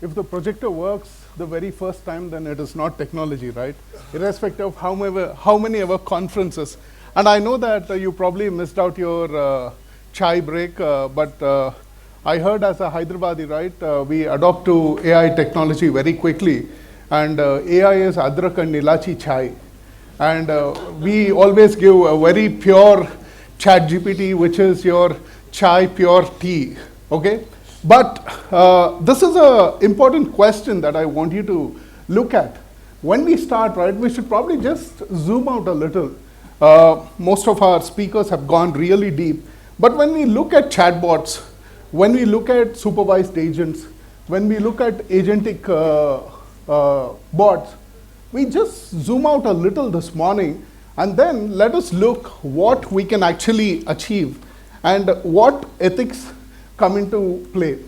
if the projector works the very first time, then it is not technology, right? Irrespective of how many ever conferences. And I know that you probably missed out your chai break, but I heard as a Hyderabadi, right, we adopt to AI technology very quickly. And AI is Adrak and Ilachi chai. And we always give a very pure chat GPT, which is your chai pure tea, okay? But this is an important question that I want you to look at. When we start, right, we should probably just zoom out a little. Most of our speakers have gone really deep. But when we look at chatbots, when we look at supervised agents, when we look at agentic bots, we just zoom out a little this morning, and then let us look what we can actually achieve and what ethics come into play.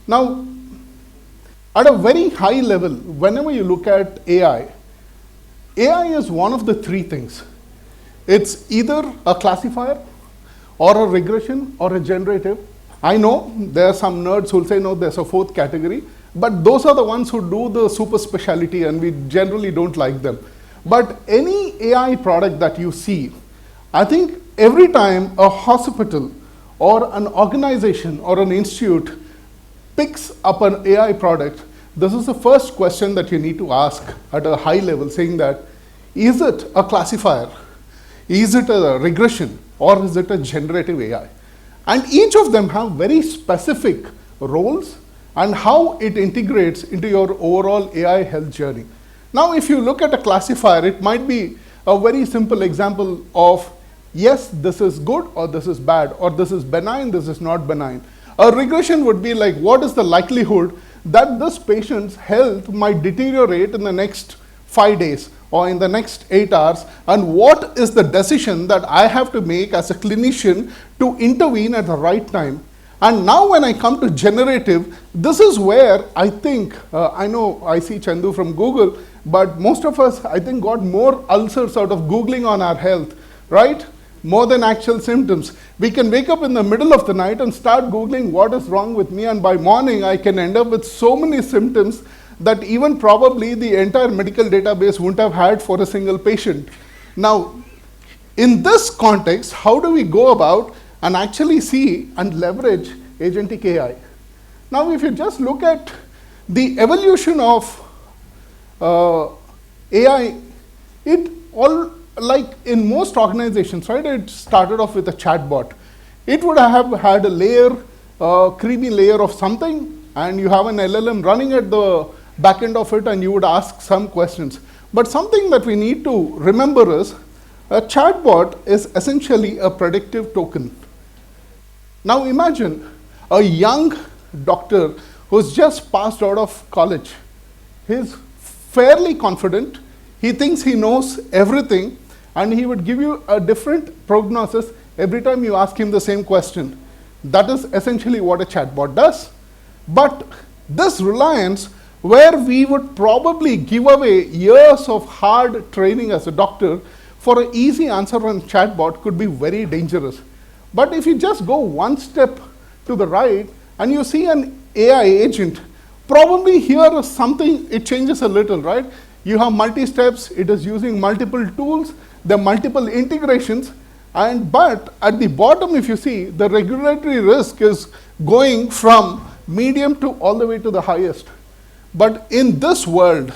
Now, at a very high level, whenever you look at AI is one of the three things. It's either a classifier, or a regression, or a generative. I know there are some nerds who will say, no, there's a fourth category, but those are the ones who do the super specialty, and we generally don't like them. But any AI product that you see, I think every time a hospital or an organization or an institute picks up an AI product, this is the first question that you need to ask at a high level, saying that, is it a classifier? Is it a regression? Or is it a generative AI? And each of them have very specific roles and how it integrates into your overall AI health journey. Now, if you look at a classifier, it might be a very simple example of, yes, this is good, or this is bad, or this is benign, this is not benign. A regression would be like, what is the likelihood that this patient's health might deteriorate in the next 5 days or in the next 8 hours, and what is the decision that I have to make as a clinician to intervene at the right time. And now when I come to generative, this is where I think, I know I see Chandu from Google, but most of us, I think, got more ulcers out of Googling on our health, right? More than actual symptoms. We can wake up in the middle of the night and start Googling what is wrong with me, and by morning I can end up with so many symptoms that even probably the entire medical database wouldn't have had for a single patient. Now, in this context, how do we go about and actually see and leverage agentic AI? Now, if you just look at the evolution of AI, it all, like in most organizations, right, it started off with a chatbot. It would have had a layer, creamy layer of something, and you have an LLM running at the back end of it, and you would ask some questions. But something that we need to remember is, a chatbot is essentially a predictive token. Now imagine a young doctor who's just passed out of college. He's fairly confident, he thinks he knows everything, and he would give you a different prognosis every time you ask him the same question. That is essentially what a chatbot does. But this reliance, where we would probably give away years of hard training as a doctor for an easy answer on chatbot, could be very dangerous. But if you just go one step to the right and you see an AI agent, probably here is something, it changes a little, right? You have multi-steps, it is using multiple tools, there are multiple integrations, but at the bottom, if you see, the regulatory risk is going from medium to all the way to the highest. But in this world,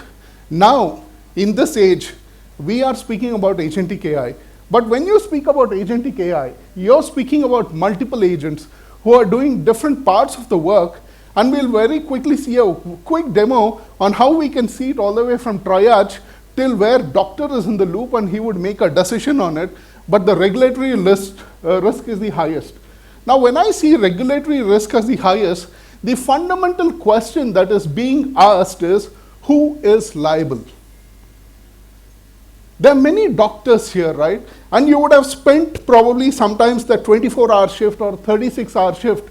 now, in this age, we are speaking about agentic AI. But when you speak about agentic AI, you're speaking about multiple agents who are doing different parts of the work, and we'll very quickly see a quick demo on how we can see it all the way from triage till where doctor is in the loop and he would make a decision on it, but the regulatory risk is the highest. Now, when I see regulatory risk as the highest, the fundamental question that is being asked is, who is liable? There are many doctors here, right? And you would have spent probably sometimes the 24-hour shift or 36-hour shift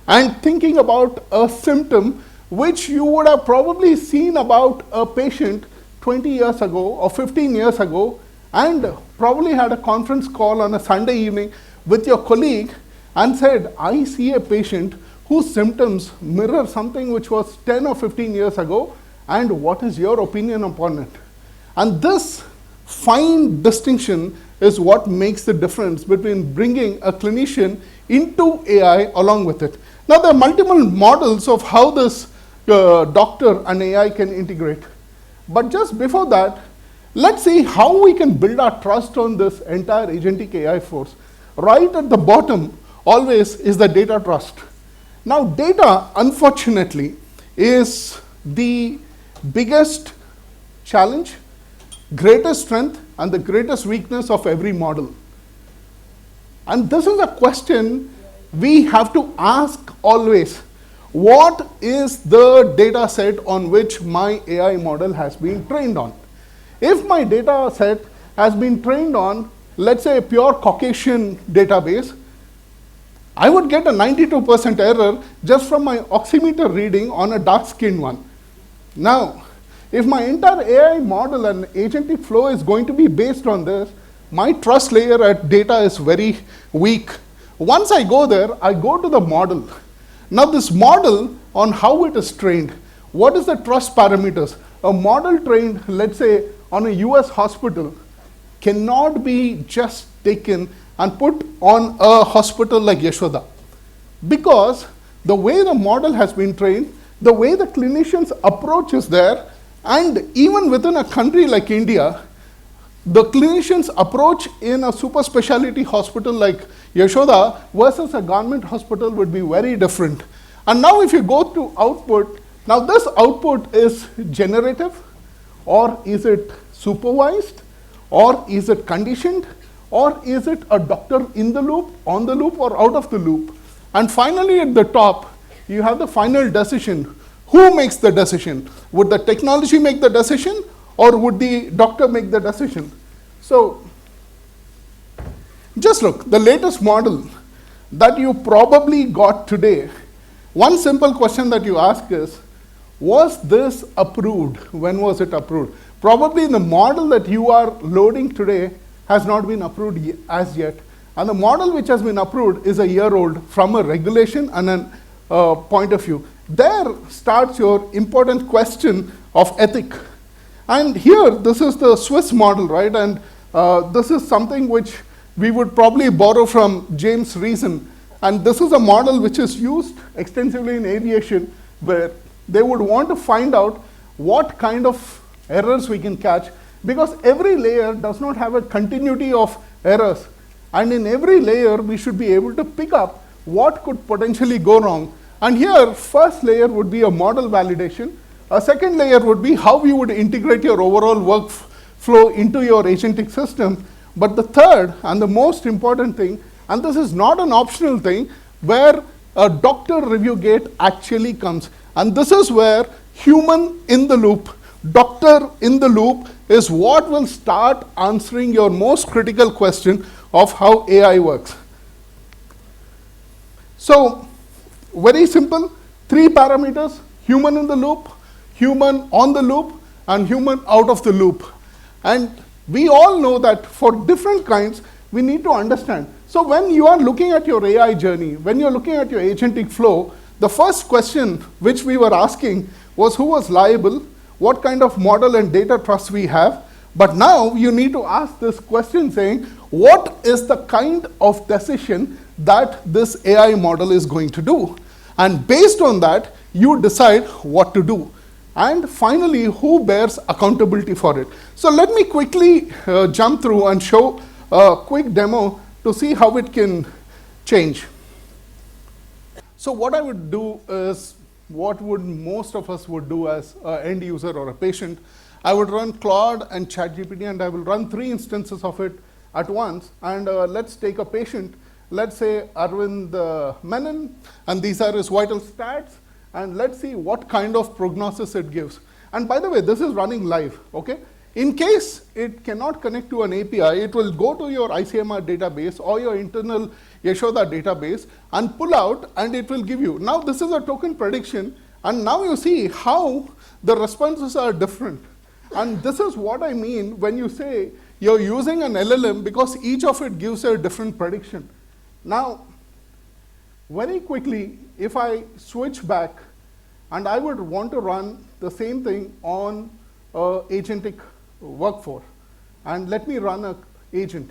and thinking about a symptom which you would have probably seen about a patient 20 years ago or 15 years ago, and probably had a conference call on a Sunday evening with your colleague and said, I see a patient whose symptoms mirror something which was 10 or 15 years ago, and what is your opinion upon it? And this fine distinction is what makes the difference between bringing a clinician into AI along with it. Now, there are multiple models of how this doctor and AI can integrate. But just before that, let's see how we can build our trust on this entire agentic AI force. Right at the bottom always is the data trust. Now, data, unfortunately, is the biggest challenge, greatest strength, and the greatest weakness of every model. And this is a question we have to ask always. What is the data set on which my AI model has been trained on? If my data set has been trained on, let's say, a pure Caucasian database, I would get a 92% error just from my oximeter reading on a dark-skinned one. Now, if my entire AI model and agentic flow is going to be based on this, my trust layer at data is very weak. Once I go there, I go to the model. Now, this model, on how it is trained, what is the trust parameters? A model trained, let's say, on a US hospital cannot be just taken and put on a hospital like Yashoda, because the way the model has been trained, the way the clinician's approach is there, and even within a country like India, the clinician's approach in a super specialty hospital like Yashoda versus a government hospital would be very different. And now if you go to output, now this output is generative, or is it supervised, or is it conditioned, or is it a doctor in the loop, on the loop, or out of the loop? And finally at the top, you have the final decision. Who makes the decision? Would the technology make the decision, or would the doctor make the decision? So, just look, the latest model that you probably got today, one simple question that you ask is, was this approved? When was it approved? Probably the model that you are loading today has not been approved as yet. And the model which has been approved is a year old from a regulation and a point of view. There starts your important question of ethic. And here, this is the Swiss model, right? And this is something which we would probably borrow from James Reason. And this is a model which is used extensively in aviation, where they would want to find out what kind of errors we can catch, because every layer does not have a continuity of errors. And in every layer, we should be able to pick up what could potentially go wrong. And here, first layer would be a model validation. A second layer would be how you would integrate your overall workflow into your agentic system. But the third and the most important thing, and this is not an optional thing, where a doctor review gate actually comes. And this is where human in the loop, doctor in the loop, is what will start answering your most critical question of how AI works. So, very simple, 3 parameters: human in the loop, human on the loop, and human out of the loop. And we all know that for different kinds, we need to understand. So when you are looking at your AI journey, when you're looking at your agentic flow, the first question which we were asking was who was liable, what kind of model and data trust we have. But now you need to ask this question saying, what is the kind of decision that this AI model is going to do? And based on that, you decide what to do. And finally, who bears accountability for it? So let me quickly jump through and show a quick demo to see how it can change. So what I would do is what would most of us would do as an end user or a patient. I would run Claude and ChatGPT, and I will run 3 instances of it at once. And let's take a patient, let's say Arvind Menon, and these are his vital stats, and let's see what kind of prognosis it gives. And by the way, this is running live, okay? In case it cannot connect to an API, it will go to your ICMR database or your internal Yashoda database and pull out, and it will give you. Now this is a token prediction, and now you see how the responses are different. And this is what I mean when you say you're using an LLM, because each of it gives a different prediction. Now, Very quickly, if I switch back, and I would want to run the same thing on agentic workforce, and let me run an agent.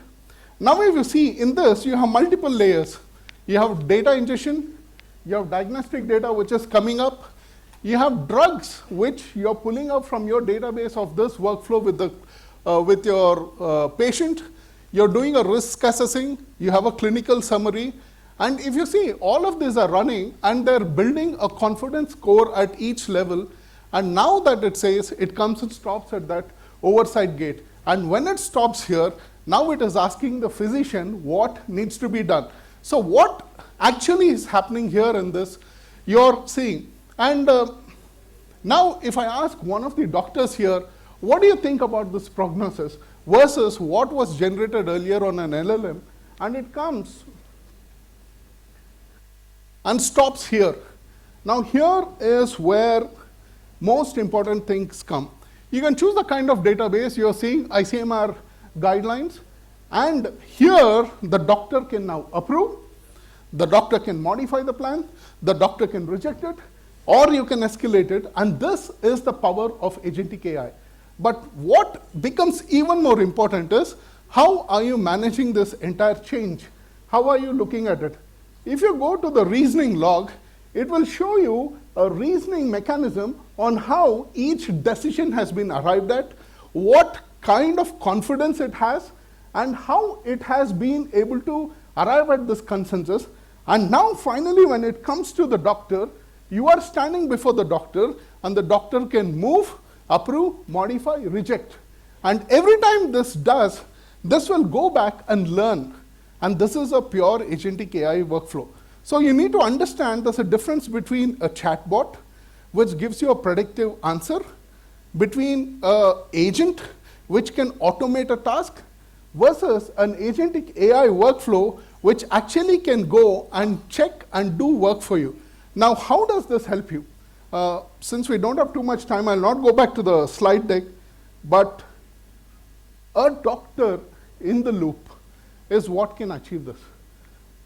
Now if you see in this, you have multiple layers. You have data ingestion, you have diagnostic data which is coming up, you have drugs which you're pulling up from your database of this workflow with your patient. You're doing a risk assessing, you have a clinical summary, and if you see, all of these are running and they're building a confidence score at each level. And now that it says, it comes and stops at that oversight gate. And when it stops here, now it is asking the physician what needs to be done. So what actually is happening here in this, you're seeing. And now if I ask one of the doctors here, what do you think about this prognosis versus what was generated earlier on an LLM, and it comes and stops here. Now here is where most important things come. You can choose the kind of database. You're seeing ICMR guidelines, and here the doctor can now approve, the doctor can modify the plan, the doctor can reject it, or you can escalate it, and this is the power of agentic AI. But what becomes even more important is, how are you managing this entire change? How are you looking at it? If you go to the reasoning log, it will show you a reasoning mechanism on how each decision has been arrived at, what kind of confidence it has, and how it has been able to arrive at this consensus. And now finally, when it comes to the doctor, you are standing before the doctor, and the doctor can move, approve, modify, reject. And every time this does, this will go back and learn. And this is a pure agentic AI workflow. So you need to understand there's a difference between a chatbot, which gives you a predictive answer, between an agent, which can automate a task, versus an agentic AI workflow, which actually can go and check and do work for you. Now, how does this help you? Since we don't have too much time, I'll not go back to the slide deck, but a doctor in the loop is what can achieve this.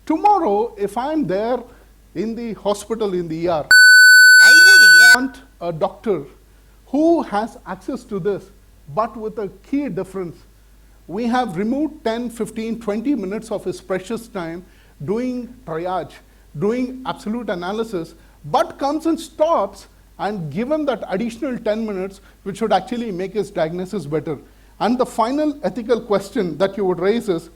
Tomorrow, if I'm there in the hospital, in the ER, I would want a doctor who has access to this, but with a key difference. We have removed 10, 15, 20 minutes of his precious time doing triage, doing absolute analysis, but comes and stops and give him that additional 10 minutes, which would actually make his diagnosis better. And the final ethical question that you would raise is,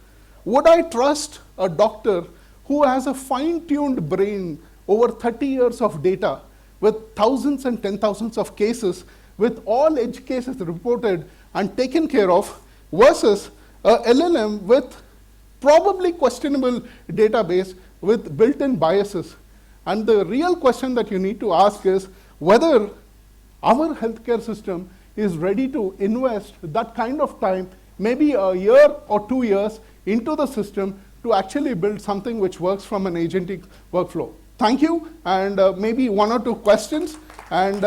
would I trust a doctor who has a fine-tuned brain over 30 years of data with thousands and 10,000s of cases, with all edge cases reported and taken care of, versus a LLM with probably questionable database with built-in biases? And the real question that you need to ask is whether our healthcare system is ready to invest that kind of time, maybe a year or 2 years, into the system to actually build something which works from an agentic workflow. Thank you, and maybe 1 or 2 questions. And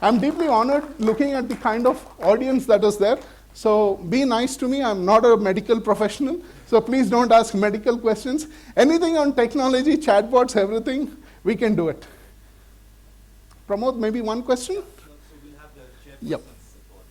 I'm deeply honored looking at the kind of audience that is there. So be nice to me. I'm not a medical professional, so please don't ask medical questions. Anything on technology, chatbots, everything, we can do it. Pramod, maybe 1 question? So we'll have the chairperson Yep. support.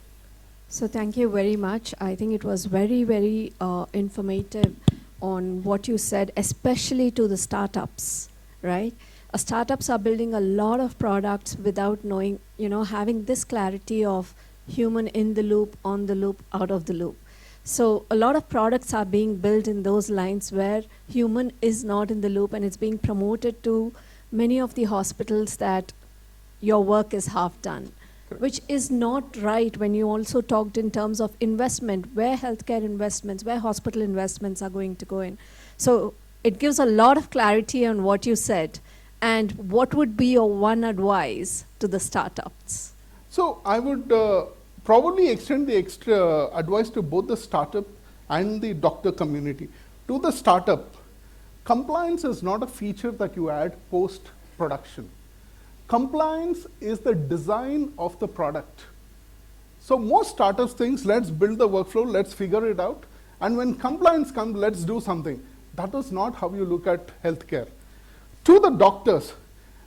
So thank you very much. I think it was very, very informative on what you said, especially to the startups, right? Startups are building a lot of products without knowing, having this clarity of human in the loop, on the loop, out of the loop. So a lot of products are being built in those lines where human is not in the loop, and it's being promoted to many of the hospitals that your work is half done. Correct. Which is not right when you also talked in terms of investment, where healthcare investments, where hospital investments are going to go in. So it gives a lot of clarity on what you said. And what would be your one advice to the startups? So I would probably extend the extra advice to both the startup and the doctor community. To the startup, compliance is not a feature that you add post-production. Compliance is the design of the product. So most startups think, let's build the workflow, let's figure it out, and when compliance comes, let's do something. That is not how you look at healthcare. To the doctors,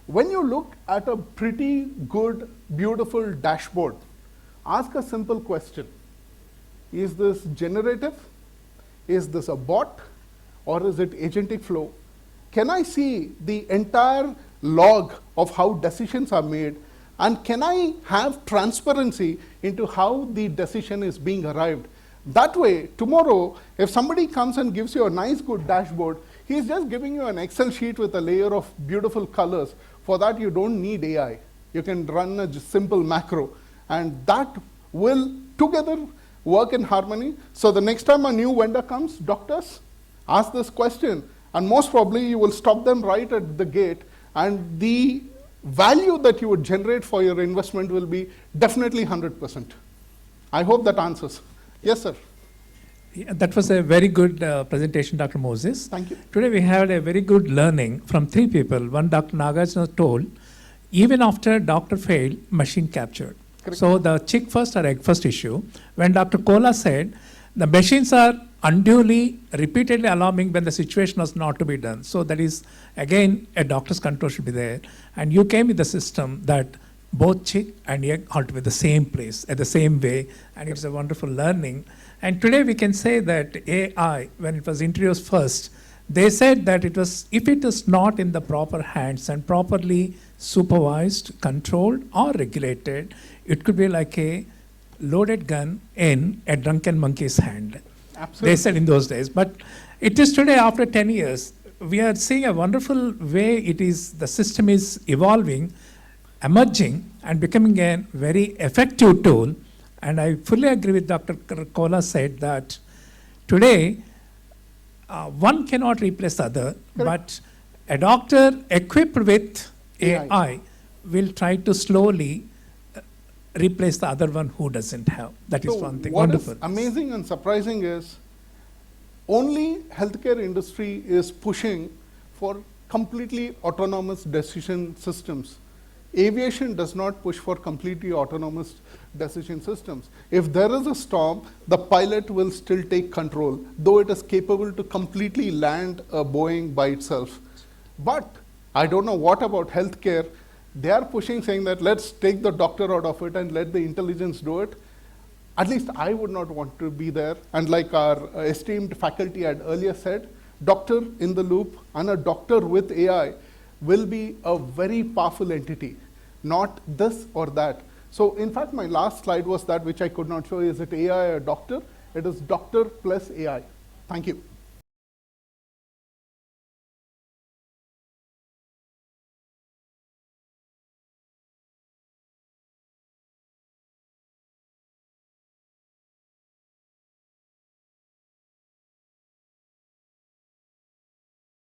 when you look at a pretty good, beautiful dashboard, ask a simple question. Is this generative? Is this a bot? Or is it agentic flow? Can I see the entire log of how decisions are made? And can I have transparency into how the decision is being arrived? That way, tomorrow, if somebody comes and gives you a nice, good dashboard, he's just giving you an Excel sheet with a layer of beautiful colors. For that, you don't need AI. You can run a just simple macro, and that will together work in harmony. So the next time a new vendor comes, doctors, ask this question, and most probably you will stop them right at the gate, and the value that you would generate for your investment will be definitely 100%. I hope that answers. Yes, sir. Yeah, that was a very good presentation, Dr. Moses. Thank you. Today we had a very good learning from three people. One, Dr. Nagarjuna told, even after doctor failed, machine captured. Correct. So the chick first or egg first issue, when Dr. Kola said, the machines are unduly, repeatedly alarming when the situation was not to be done. So that is, again, a doctor's control should be there. And you came with the system that both chick and egg ought to be the same place, at the same way, and it's a wonderful learning. And today we can say that AI, when it was introduced first, they said that it was, if it is not in the proper hands and properly supervised, controlled, or regulated, it could be like a loaded gun in a drunken monkey's hand. Absolutely. They said in those days. But it is today, after 10 years, we are seeing a wonderful way it is, the system is evolving, emerging, and becoming a very effective tool. And I fully agree with Dr. Kola said that today, one cannot replace the other, but a doctor equipped with AI will try to slowly replace the other one who doesn't have. That is one thing. What Wonderful. is amazing and surprising is only healthcare industry is pushing for completely autonomous decision systems. Aviation does not push for completely autonomous decision systems. If there is a storm, the pilot will still take control, though it is capable to completely land a Boeing by itself. But I don't know what about healthcare. They are pushing, saying that let's take the doctor out of it and let the intelligence do it. At least I would not want to be there. And like our esteemed faculty had earlier said, doctor in the loop and a doctor with AI will be a very powerful entity, not this or that. So in fact, my last slide was that which I could not show. Is it AI or doctor? It is doctor plus AI. Thank you.